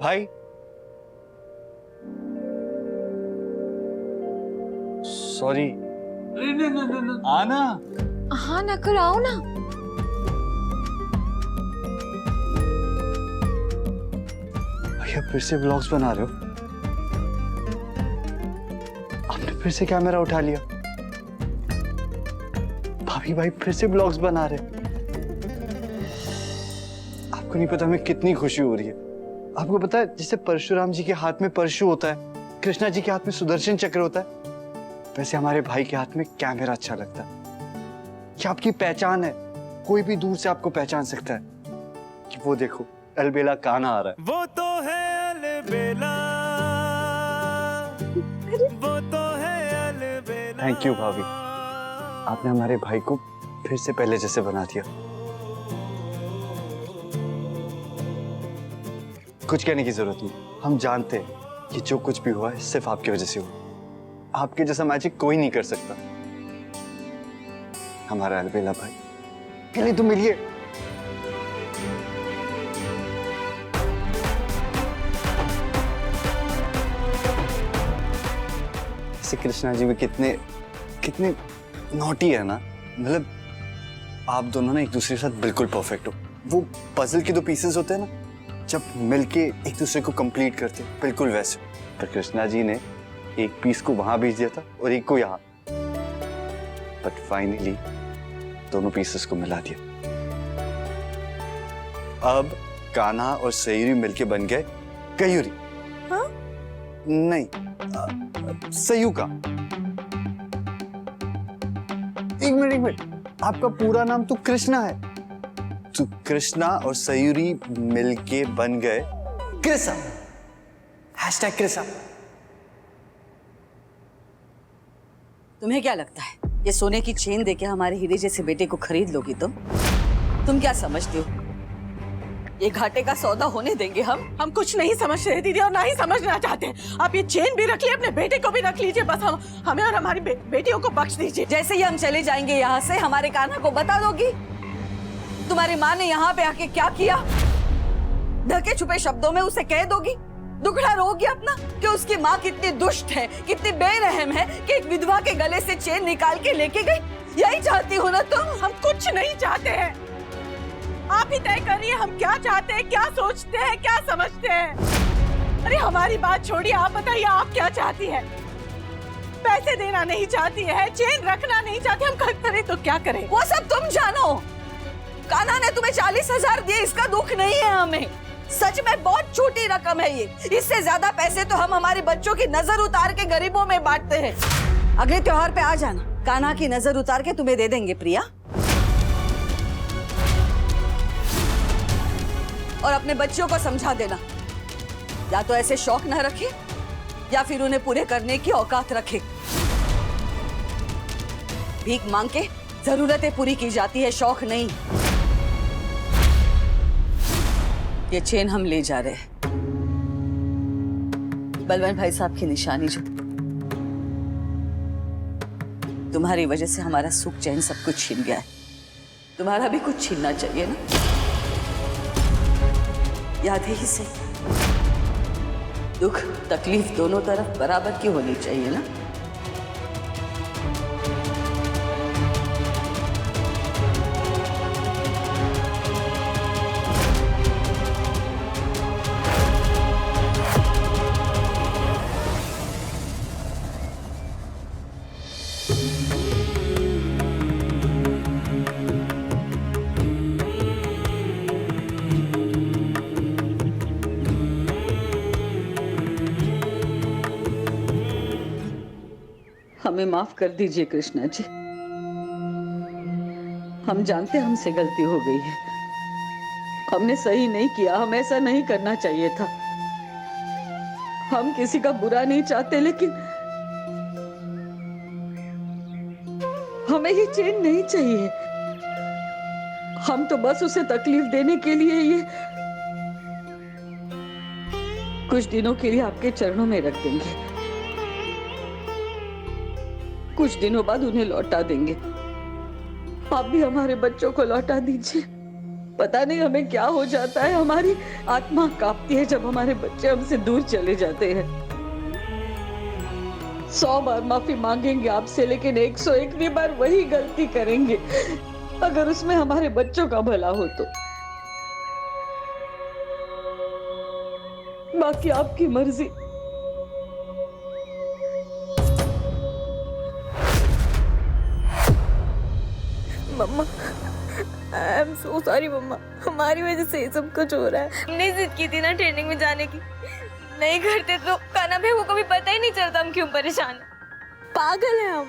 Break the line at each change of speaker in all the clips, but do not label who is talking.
भाई सॉरी।
नहीं, आना।
हाँ नक्कर आओ ना।
भैया फिर से व्लॉग्स बना रहे हो? आपने फिर से कैमरा उठा लिया? भाभी भाई फिर से व्लॉग्स बना रहे? आपको नहीं पता हमें कितनी खुशी हो रही है। आपको पता है जैसे परशुराम जी के हाथ में परशु होता है, कृष्णा जी के हाथ में सुदर्शन चक्र होता है, वैसे हमारे भाई के हाथ में कैमरा अच्छा लगता है। ये आपकी पहचान है, कोई भी दूर से आपको पहचान सकता है कि वो देखो अलबेला कान्हा आ रहा है।
वो तो है अलबेला, वो तो है अलबेला।
थैंक यू भाभी, आपने हमारे भाई को फिर से पहले जैसे बना दिया। कुछ कहने की जरूरत नहीं, हम जानते हैं कि जो कुछ भी हुआ है सिर्फ आपकी वजह से हुआ। आपके जैसा मैजिक कोई नहीं कर सकता। हमारा अलबेला भाई के लिए तो मिलिए। जैसे कृष्णा जी भी कितने कितने नॉटी है ना, मतलब आप दोनों ना एक दूसरे के साथ बिल्कुल परफेक्ट हो। वो पजल के दो पीसेस होते हैं ना, जब मिलके एक दूसरे को कंप्लीट करते, बिल्कुल वैसे। पर कृष्णा जी ने एक पीस को वहां भेज दिया था और एक को यहाँ, बट फाइनली दोनों पीसेस को मिला दिया। अब कान्हा और सयूरी मिलके बन गए कयूरी।
हाँ?
नहीं, सयूका। एक मिनट, आपका पूरा नाम तो कृष्णा है। तो कृष्णा और सयूरी मिलके बन गए कृष्णा। हैशटैग कृष्णा।
तुम्हें क्या लगता है ये सोने की चेन देके हमारे हीरे जैसे बेटे को खरीद लोगी तुम क्या समझती हो ये घाटे का सौदा होने देंगे हम कुछ नहीं समझ रहे दीदी और ना ही समझना चाहते। आप ये चेन भी रख लीजिए, अपने बेटे को भी रख लीजिए, बस हमें और हमारी बेटियों को बख्श दीजिए। जैसे ही हम चले जाएंगे यहाँ से हमारे कान्हा को बता दोगी तुम्हारी माँ ने यहाँ पे आके क्या किया, ढके छुपे शब्दों में उसे कह दोगी, दुखड़ा रोगी अपना कि उसकी माँ कितनी दुष्ट है, कितनी बेरहम है कि एक विधवा के गले से चेन निकाल के लेके गई। यही चाहती हो ना तुम? हम कुछ नहीं चाहते हैं, आप ही तय करिए हम क्या चाहते हैं, क्या सोचते हैं, क्या समझते हैं। अरे हमारी बात छोड़िए, आप बताइए आप क्या चाहती है? पैसे देना नहीं चाहती है, चेन रखना नहीं चाहती, हम करें तो क्या करें? वो सब तुम जानो। कान्हा ने तुम्हें 40,000 दिए, इसका दुख नहीं है हमें। सच में बहुत छोटी रकम है ये, इससे ज्यादा पैसे तो हम हमारे बच्चों की नजर उतार के गरीबों में बांटते हैं। अगले त्योहार पे आ जाना, कान्हा की नजर उतार के तुम्हें दे देंगे प्रिया। और अपने बच्चों को समझा देना, या तो ऐसे शौक न रखे या फिर उन्हें पूरे करने की औकात रखे। भीख मांग के जरूरतें पूरी की जाती है, शौक नहीं। ये चेन हम ले जा रहे हैं, बलवंत भाई साहब की निशानी जो तुम्हारी वजह से हमारा सुख चैन सब कुछ छीन गया है, तुम्हारा भी कुछ छीनना चाहिए ना। याद है ही सही, दुख तकलीफ दोनों तरफ बराबर की होनी चाहिए ना। हमें माफ कर दीजिए कृष्णा जी, हम जानते हमसे गलती हो गई है, हमने सही नहीं किया, हमें ऐसा नहीं करना चाहिए था। हम किसी का बुरा नहीं चाहते, लेकिन हमें ये चेन नहीं चाहिए। हम तो बस उसे तकलीफ देने के लिए ये कुछ दिनों के लिए आपके चरणों में रख देंगे, कुछ दिनों बाद उन्हें लौटा देंगे। आप भी हमारे बच्चों को लौटा दीजिए, पता नहीं हमें क्या हो जाता है, हमारी आत्मा कांपती है जब हमारे बच्चे हमसे दूर चले जाते हैं। 100 बार माफी मांगेंगे आपसे, लेकिन 101वीं बार वही गलती करेंगे अगर उसमें हमारे बच्चों का भला हो तो। बाकी आपकी मर्जी।
मम्मा, आई एम सो सॉरी मम्मा, हमारी वजह से ये सब कुछ हो रहा है। हमने जिद की थी ना ट्रेनिंग में जाने की, नहीं करते तो कान्हा भैया को कभी पता ही नहीं चलता हम क्यों परेशान हैं। पागल है हम।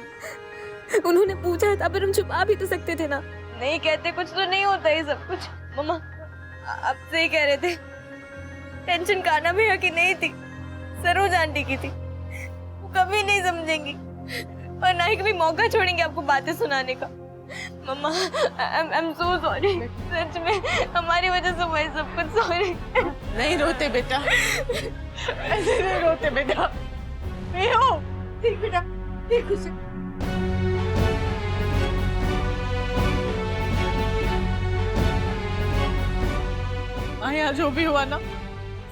उन्होंने पूछा था पर हम छुपा भी तो सकते थे ना। नहीं कहते कुछ तो नहीं होता ये सब कुछ। मम्मा आप सही कह रहे थे, टेंशन कान्हा भैया की नहीं थी, सरोज आंटी की थी। वो कभी नहीं समझेंगी और ना ही कभी मौका छोड़ेंगे आपको बातें सुनाने का। मम्मा आई एम सो सॉरी, सच में हमारी वजह से हुआ सब कुछ। सॉरी।
नहीं रोते बेटा, ऐसे नहीं रोते बेटा। नहीं हो ठीक बेटा, ठीक खुशी।
यहाँ जो भी हुआ ना,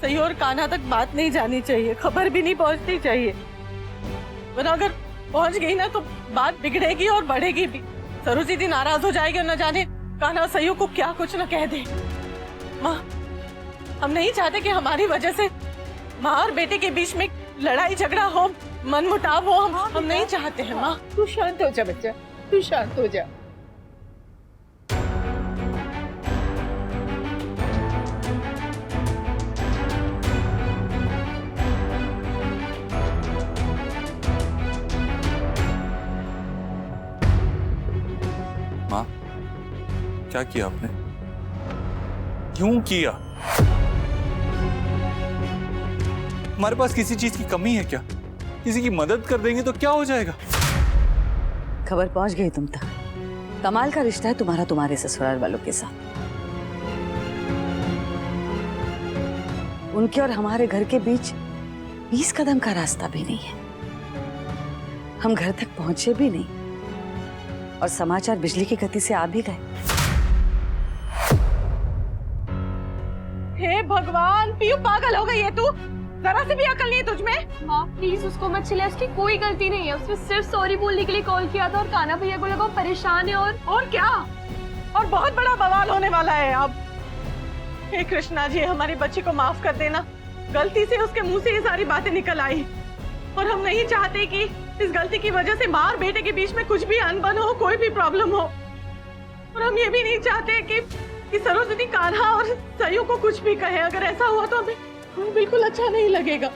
सही और कान्हा तक बात नहीं जानी चाहिए, खबर भी नहीं पहुंचनी चाहिए, वरना अगर पहुंच गई ना तो बात बिगड़ेगी और बढ़ेगी भी। सरोज दीदी नाराज हो जाएगी और न जाने कान्हा सही को क्या कुछ न कह दे। माँ, हम नहीं चाहते कि हमारी वजह से माँ और बेटे के बीच में लड़ाई झगड़ा हो, मनमुटाव हो। हम नहीं चाहते हैं। माँ
तू शांत हो जा बच्चा, तू शांत हो जा।
माँ, क्या किया आपने? क्यों किया? हमारे पास किसी चीज की कमी है क्या? किसी की मदद कर देंगे तो क्या हो जाएगा?
खबर पहुंच गई तुम तक। कमाल का रिश्ता है तुम्हारा तुम्हारे ससुराल वालों के साथ। उनके और हमारे घर के बीच 20 कदम का रास्ता भी नहीं है। हम घर तक पहुंचे भी नहीं और समाचार बिजली की गति से आ भी गए।
हे भगवान, पीयू पागल हो गई है तू? जरा से भी अकल नहीं है तुझमें?
माँ प्लीज उसको मत चिल्लाए, उसकी कोई गलती नहीं है। उसने सिर्फ सॉरी बोलने के लिए कॉल किया था और कान्हा भैया को लगा वो परेशान है। और क्या?
और बहुत बड़ा बवाल होने वाला है अब। हे कृष्णा जी, हमारी बच्ची को माफ कर देना। गलती से उसके मुंह से ये सारी बातें निकल आई और हम नहीं चाहते कि इस गलती की वजह से माँ और बेटे के बीच में कुछ भी अनबन हो, कोई भी प्रॉब्लम हो। और हम ये भी नहीं चाहते कि सरोज दीदी कान्हा और सयू को कुछ भी कहे। अगर ऐसा हुआ तो हमें बिल्कुल अच्छा नहीं लगेगा।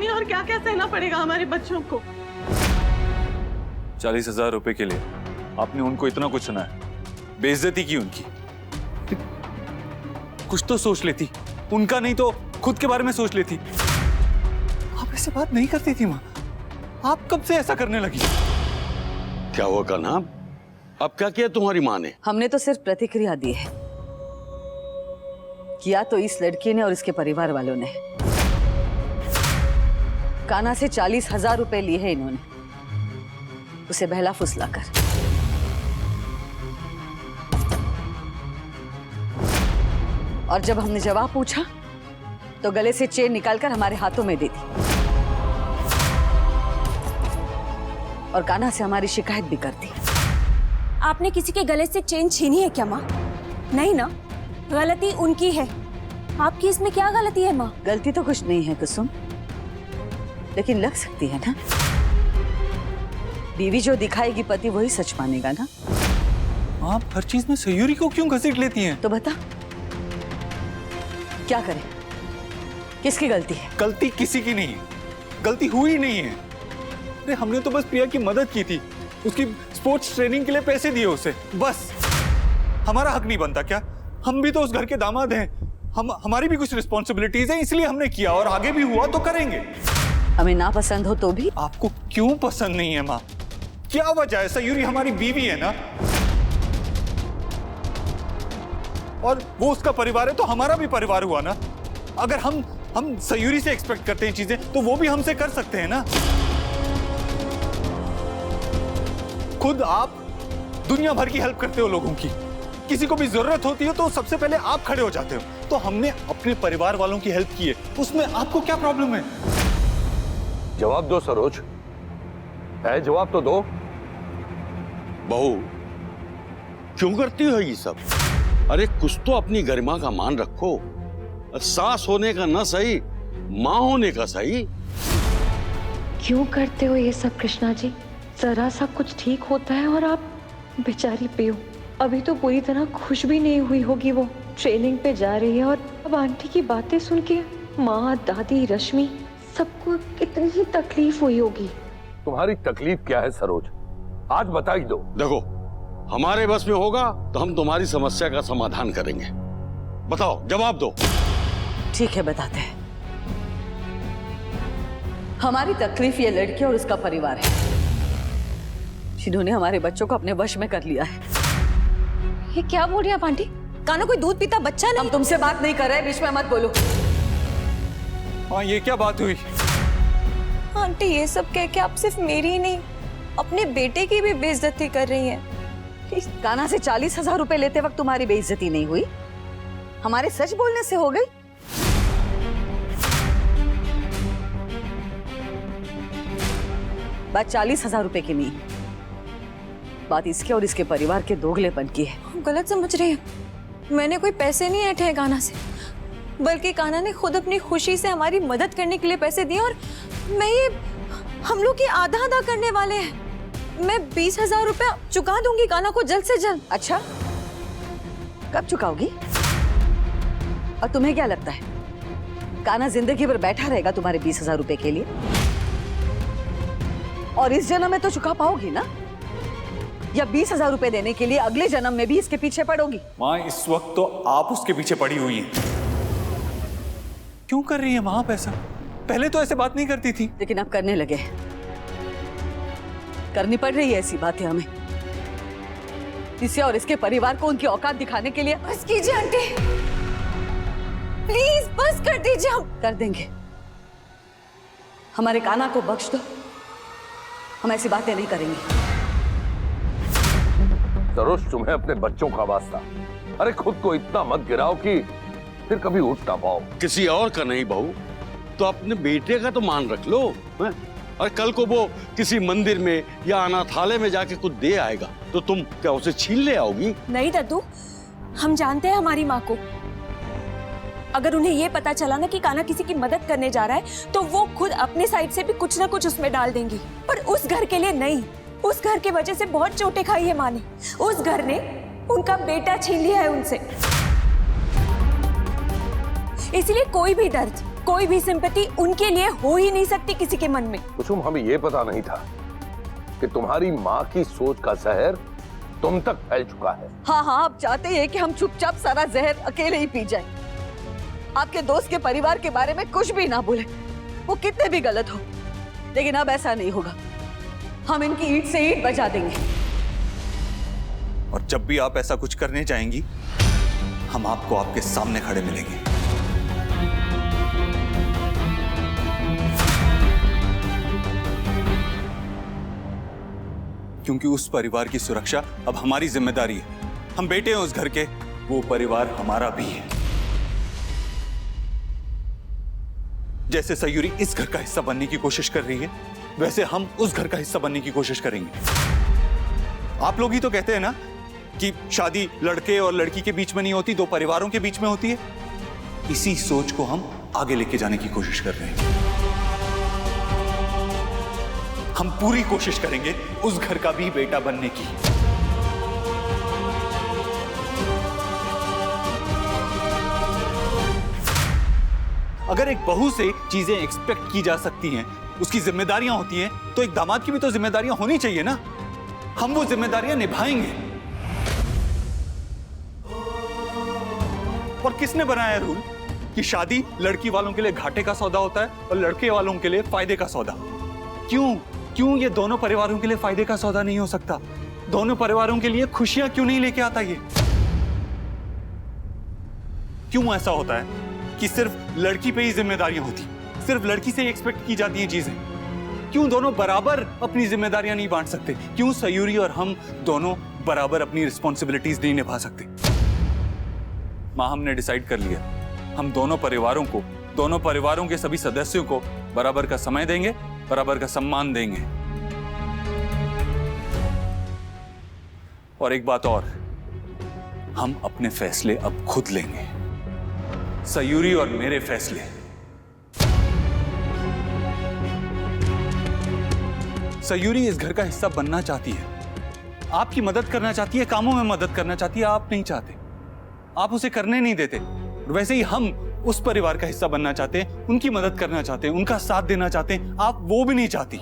और क्या क्या सहना पड़ेगा हमारे बच्चों को।
40,000 रुपए के लिए आपने उनको इतना कुछ सुनाया, बेइज्जती की उनकी। कुछ तो सोच लेती, उनका नहीं तो खुद के बारे में सोच लेती। आप ऐसे बात नहीं करती थी माँ, आप कब से ऐसा करने लगी?
क्या हुआ कान्हा? अब क्या किया तुम्हारी माँ ने?
हमने तो सिर्फ प्रतिक्रिया दी है, किया तो इस लड़की ने और इसके परिवार वालों ने। कान्हा से 40,000 रुपए लिए हैं इन्होंने, उसे बहला फुसला कर। और जब हमने जवाब पूछा तो गले से चेन निकालकर हमारे हाथों में दे दी और कान्हा से हमारी शिकायत भी कर दी।
आपने किसी के गले से चेन छीनी है क्या माँ? नहीं ना, गलती उनकी है। आपकी इसमें क्या गलती है माँ?
गलती तो कुछ नहीं है कुसुम, लेकिन लग सकती है ना। बीवी जो दिखाएगी पति वही सच मानेगा ना।
आप हर चीज में सयूरी को क्यों घसीट लेती हैं?
तो बता क्या करें, किसकी गलती है?
गलती किसी की नहीं है, गलती हुई नहीं है। अरे हमने तो बस प्रिया की मदद की थी, उसकी स्पोर्ट्स ट्रेनिंग के लिए पैसे दिए उसे, बस। हमारा हक नहीं बनता क्या? हम भी तो उस घर के दामाद हैं, हमारी भी कुछ रिस्पॉन्सिबिलिटीज हैं, इसलिए हमने किया और आगे भी हुआ तो करेंगे।
हमें ना पसंद हो तो भी?
आपको क्यों पसंद नहीं है माँ? क्या वजह है? सयूरी हमारी बीवी है ना, और वो उसका परिवार है तो हमारा भी परिवार हुआ ना। अगर हम सयूरी से एक्सपेक्ट करते हैं चीजें तो वो भी हमसे कर सकते हैं ना। खुद आप दुनिया भर की हेल्प करते हो लोगों की, किसी को भी जरूरत होती है तो सबसे पहले आप खड़े हो जाते हो। तो हमने अपने परिवार वालों की हेल्प की है, उसमें आपको क्या प्रॉब्लम है?
जवाब दो सरोज, है जवाब तो दो।
बहू, क्यों करती हो ये सब? अरे कुछ तो अपनी गरिमा का मान रखो। सास होने का न सही, माँ होने का सही।
क्यों करते हो ये सब कृष्णा जी? जरा सा कुछ ठीक होता है और आप बेचारी पियो अभी तो पूरी तरह खुश भी नहीं हुई होगी। वो ट्रेनिंग पे जा रही है और अब आंटी की बातें सुन के माँ, दादी, रश्मि सबको कितनी ही तकलीफ हुई होगी।
तुम्हारी तकलीफ क्या है सरोज, आज बता ही दो।
देखो, हमारे बस में होगा तो हम तुम्हारी समस्या का समाधान करेंगे। बताओ, जवाब दो।
ठीक है, बताते हैं। हमारी तकलीफ ये लड़की और उसका परिवार है, जिन्होंने हमारे बच्चों को अपने वश में कर लिया है।
ये क्या बोल रही है आप आंटी? काना कोई दूध पीता बच्चा नहीं।
हम तुमसे बात नहीं कर रहे, बीच में मत बोलो।
हाँ, ये क्या बात हुई?
आंटी ये सब कह के आप सिर्फ मेरी ही नहीं अपने बेटे की भी बेइज्जती कर रही हैं।
काना से 40,000 रुपए लेते वक्त तुम्हारी बेइज्जती नहीं हुई, हमारे सच बोलने से हो गई। बात 40,000 रुपए की नहीं, बात इसके और इसके परिवार के दोगलेपन की है।
आप गलत समझ रही हैं। मैंने कोई पैसे नहीं ऐंठे काना से, बल्कि काना ने खुद अपनी खुशी से हमारी मदद करने के लिए पैसे दिए और मैं ये हम लोग की आधा आधा करने वाले हैं। मैं 20,000 रुपया चुका दूंगी काना को जल्द से जल्द।
अच्छा, कब चुकाओगी? और तुम्हें क्या लगता है काना जिंदगी भर बैठा रहेगा तुम्हारे 20,000 रुपए के लिए? और इस जन्म में तो चुका पाओगी ना, या 20,000 रुपए देने के लिए अगले जन्म में भी इसके पीछे पड़ोगी?
माँ, इस वक्त तो आप उसके पीछे पड़ी हुई हैं। क्यों कर रही है माँ आप ऐसा? पहले तो ऐसे बात नहीं करती थी।
लेकिन अब करने लगे, करनी पड़ रही है ऐसी बातें हमें, इसे और इसके परिवार को उनकी औकात दिखाने के लिए।
बस कीजिए आंटी, प्लीज बस कर दीजिए। हम
कर देंगे, हमारे काना को बख्श दो, हम ऐसी बातें नहीं करेंगे।
सरोज, तुम्हें अपने बच्चों का वास्ता, अरे खुद को इतना मत गिराओ कि फिर कभी उठ ना पाओ।
किसी और का नहीं बहू, तो अपने बेटे का तो मान रख लो। हैं? और कल को वो किसी मंदिर में या अनाथालय में जाके कुछ दे आएगा तो तुम क्या उसे छीन ले आओगी?
नहीं दद्दू, हम जानते हैं हमारी माँ को। अगर उन्हें ये पता चला ना कि काना किसी की मदद करने जा रहा है तो वो खुद अपने साइड से भी कुछ ना कुछ उसमें डाल देंगी। पर उस घर के लिए नहीं, उस घर की वजह से बहुत चोटें खाई है माँ ने। उस घर ने उनका बेटा छीन लिया है उनसे, इसलिए कोई भी दर्द, कोई भी सिंपैथी उनके लिए हो ही नहीं सकती किसी के मन में।
कुसुम, हमें ये पता नहीं था कि तुम्हारी माँ की सोच का जहर तुम तक फैल चुका है।
हाँ हाँ, आप चाहते हैं कि हम चुपचाप सारा जहर अकेले ही पी जाएं, आपके दोस्त के परिवार के बारे में कुछ भी ना बोले, वो कितने भी गलत हो। लेकिन अब ऐसा नहीं होगा, हम इनकी ईंट से ईंट बजा देंगे।
और जब भी आप ऐसा कुछ करने जाएंगी, हम आपको आपके सामने खड़े मिलेंगे। क्योंकि उस परिवार की सुरक्षा अब हमारी जिम्मेदारी है। हम बेटे हैं उस घर के, वो परिवार हमारा भी है। जैसे सयूरी इस घर का हिस्सा बनने की कोशिश कर रही है, वैसे हम उस घर का हिस्सा बनने की कोशिश करेंगे। आप लोग ही तो कहते हैं ना कि शादी लड़के और लड़की के बीच में नहीं होती, दो परिवारों के बीच में होती है। इसी सोच को हम आगे लेके जाने की कोशिश कर रहे हैं। हम पूरी कोशिश करेंगे उस घर का भी बेटा बनने की। अगर एक बहू से चीजें एक्सपेक्ट की जा सकती हैं, उसकी जिम्मेदारियां होती हैं, तो एक दामाद की भी तो जिम्मेदारियां होनी चाहिए ना। हम वो जिम्मेदारियां निभाएंगे। और किसने बनाया रूल कि शादी लड़की वालों के लिए घाटे का सौदा होता है और लड़के वालों के लिए फायदे का सौदा? क्यों ये दोनों परिवारों के लिए फायदे का सौदा नहीं हो सकता? दोनों परिवारों के लिए खुशियां क्यों नहीं लेके आता ये? क्यों ऐसा होता है कि सिर्फ लड़की पे ही जिम्मेदारियां होती, सिर्फ लड़की से ही एक्सपेक्ट की जाती हैं चीजें? क्यों दोनों बराबर अपनी जिम्मेदारियां नहीं बांट सकते? क्यों सयूरी और हम दोनों बराबर अपनी रिस्पॉन्सिबिलिटीज नहीं निभा सकते? माँ हमने डिसाइड कर लिया, हम दोनों परिवारों के सभी सदस्यों को बराबर का समय देंगे, बराबर का सम्मान देंगे। और एक बात और, हम अपने फैसले अब खुद लेंगे, सयूरी और मेरे फैसले। सयूरी इस घर का हिस्सा बनना चाहती है, आपकी मदद करना चाहती है, कामों में मदद करना चाहती है, आप नहीं चाहते, आप उसे करने नहीं देते। वैसे ही हम उस परिवार का हिस्सा बनना चाहते हैं, उनकी मदद करना चाहते हैं, उनका साथ देना चाहते हैं, आप वो भी नहीं चाहती।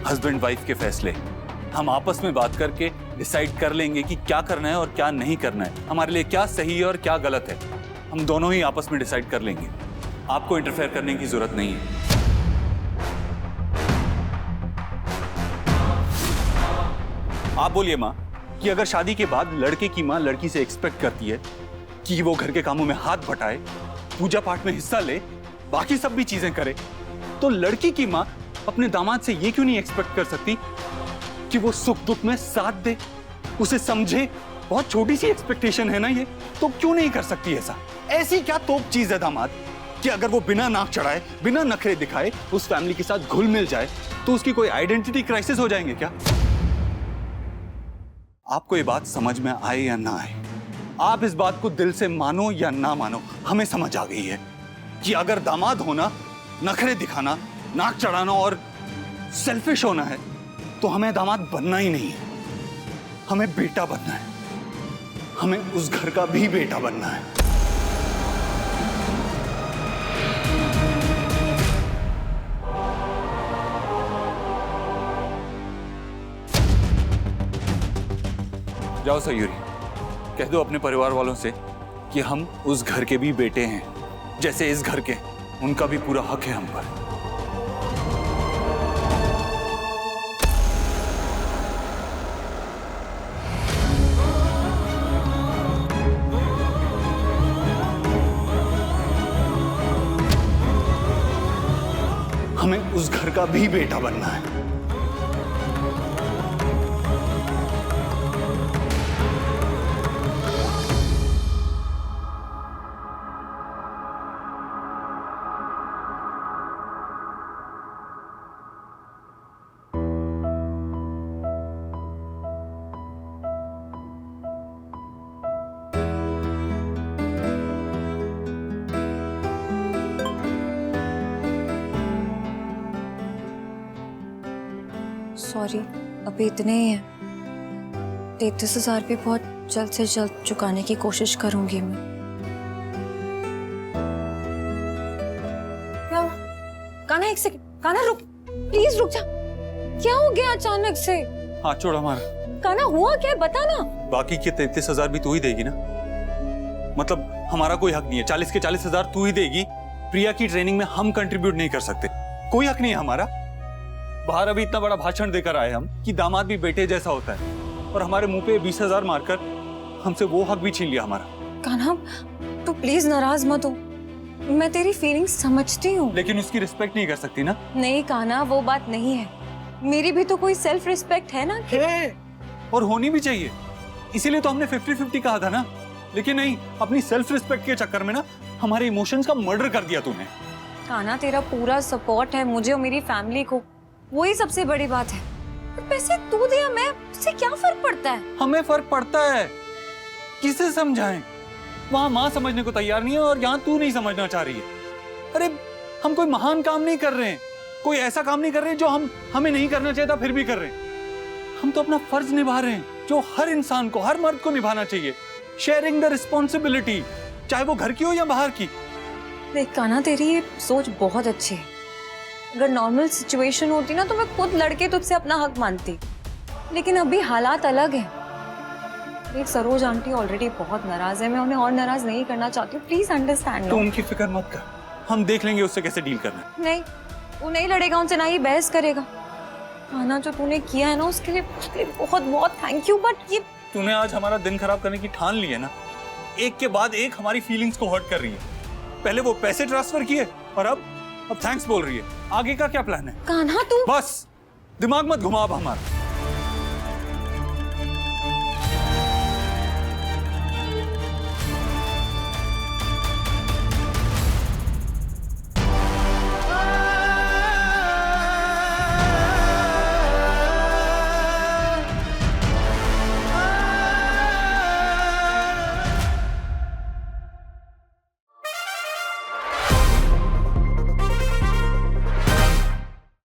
हस्बैंड वाइफ के फैसले हम आपस में बात करके डिसाइड कर लेंगे कि क्या करना है और क्या नहीं करना है, हमारे लिए क्या सही है और क्या गलत है, हम दोनों ही आपस में डिसाइड कर लेंगे। आपको इंटरफेयर करने की जरूरत नहीं है। आप बोलिए माँ कि अगर शादी के बाद लड़के की माँ लड़की से एक्सपेक्ट करती है कि वो घर के कामों में हाथ बटाए, पूजा पाठ में हिस्सा ले, बाकी सब भी चीजें करे, तो लड़की की माँ अपने दामाद से ये क्यों नहीं एक्सपेक्ट कर सकती कि वो सुख दुख में साथ दे, उसे समझे? बहुत छोटी सी एक्सपेक्टेशन है ना ये, तो क्यों नहीं कर सकती ऐसा? ऐसी क्या तोप चीज है दामाद कि अगर वो बिना नाक चढ़ाए, बिना नखरे दिखाए उस फैमिली के साथ घुल मिल जाए तो उसकी कोई आइडेंटिटी क्राइसिस हो जाएंगे क्या? आपको ये बात समझ में आए या ना आए, आप इस बात को दिल से मानो या ना मानो, हमें समझ आ गई है कि अगर दामाद होना, नखरे दिखाना, नाक चढ़ाना और सेल्फिश होना है तो हमें दामाद बनना ही नहीं है, हमें बेटा बनना है, हमें उस घर का भी बेटा बनना है। जाओ सयूरी, कह दो अपने परिवार वालों से कि हम उस घर के भी बेटे हैं, जैसे इस घर के, उनका भी पूरा हक है हम पर। हमें उस घर का भी बेटा बनना है।
सॉरी, अभी इतने ही हैं। 33,000 भी बहुत जल्द से जल्द चुकाने की कोशिश करूंगी मैं। क्या? कान्हा एक सेकंड, कान्हा रुक, प्लीज रुक जा। क्या हो गया अचानक से?
हाथ छोड़ हमारा।
कान्हा हुआ क्या, बता ना।
बाकी के 33,000 भी तू ही देगी ना? मतलब हमारा कोई हक नहीं है? 40 के 40,000 तू ही देगी। प्रिया की ट्रेनिंग में हम कंट्रीब्यूट नहीं कर सकते, कोई हक नहीं है हमारा। बाहर अभी इतना बड़ा भाषण देकर आए हम कि दामाद भी बेटे जैसा होता है, और हमारे मुंह पे 20,000 मारकर हमसे वो हक भी छीन लिया हमारा।
कान्हा तू प्लीज नाराज मत हो, मैं तेरी फीलिंग्स समझती हूँ।
लेकिन उसकी रिस्पेक्ट नहीं कर सकती ना?
नहीं कान्हा, वो बात नहीं है, मेरी भी तो कोई सेल्फ रिस्पेक्ट है ना।
है, और होनी भी चाहिए, इसीलिए तो हमने 50-50 कहा था ना। लेकिन नहीं, अपनी सेल्फ रिस्पेक्ट के चक्कर में ना हमारे इमोशंस का मर्डर कर दिया तूने।
कान्हा तेरा पूरा सपोर्ट है मुझे और मेरी फैमिली को, वही सबसे बड़ी बात है। पैसे तू दिया, मैं, उससे क्या फर्क पड़ता है?
हमें फर्क पड़ता है, किसे समझाएं? वहां माँ समझने को तैयार नहीं है और यहाँ तू नहीं समझना चाह रही है। अरे हम कोई महान काम नहीं कर रहे हैं, कोई ऐसा काम नहीं कर रहे जो हमें नहीं करना चाहिए था फिर भी कर रहे हैं। हम तो अपना फर्ज निभा रहे हैं जो हर इंसान को, हर मर्द को निभाना चाहिए। शेयरिंग द रिस्पॉन्सिबिलिटी, चाहे वो घर की हो या बाहर की।
देख कान्हा, तेरी ये सोच बहुत अच्छी है। अगर नॉर्मल सिचुएशन होती ना तो मैं खुद लड़के तुझसे अपना हक मानती, लेकिन अभी हालात अलग हैं। एक सरोज आंटी ऑलरेडी बहुत नाराज है, मैं उन्हें और नाराज नहीं करना चाहती हूँ, प्लीज अंडरस्टैंड।
तो उनकी फिक्र मत कर, हम देख लेंगे उससे कैसे डील करना है।
नहीं, वो नहीं लड़ेगा उनसे, ना ही बहस करेगा। कान्हा जो तूने किया है ना उसके लिए बहुत बहुत थैंक यू। बट ये
तूने आज हमारा दिन खराब करने की ठान ली है ना, एक के बाद एक हमारी फीलिंग्स को हर्ट कर रही है। पहले वो पैसे ट्रांसफर किए और अब थैंक्स बोल रही है। आगे का क्या प्लान है?
कान्हा तू
बस दिमाग मत घुमा अब हमारा।